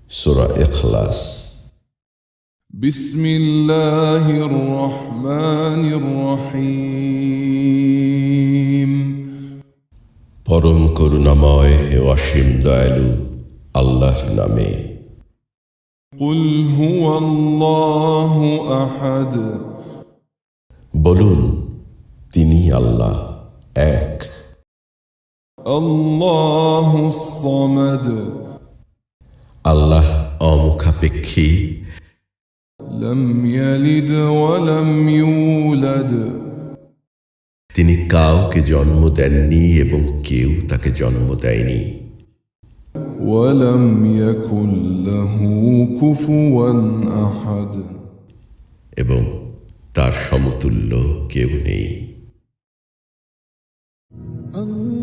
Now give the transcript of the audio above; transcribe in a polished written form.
সূরা ইখলাস। বিসমিল্লাহির রহমানির রহিম। পরম করুণাময় ও অসীম দয়ালু আল্লাহর নামে। কুল হুয়াল্লাহু আহাদ। বলুন, তিনি আল্লাহ এক। আল্লাহুস সামাদ। আল্লাহ অমুখাপেক্ষী, লাম ইয়ালিদ ওয়া লাম ইউলাদ। তিনি কাউকে জন্ম দেননি এবং কেউ তাকে জন্ম দেয়নি। ওয়া লাম ইয়াকুল লাহু কুফুওয়ান আহাদ। এবং তার সমতুল্য কেউ নেই। Allah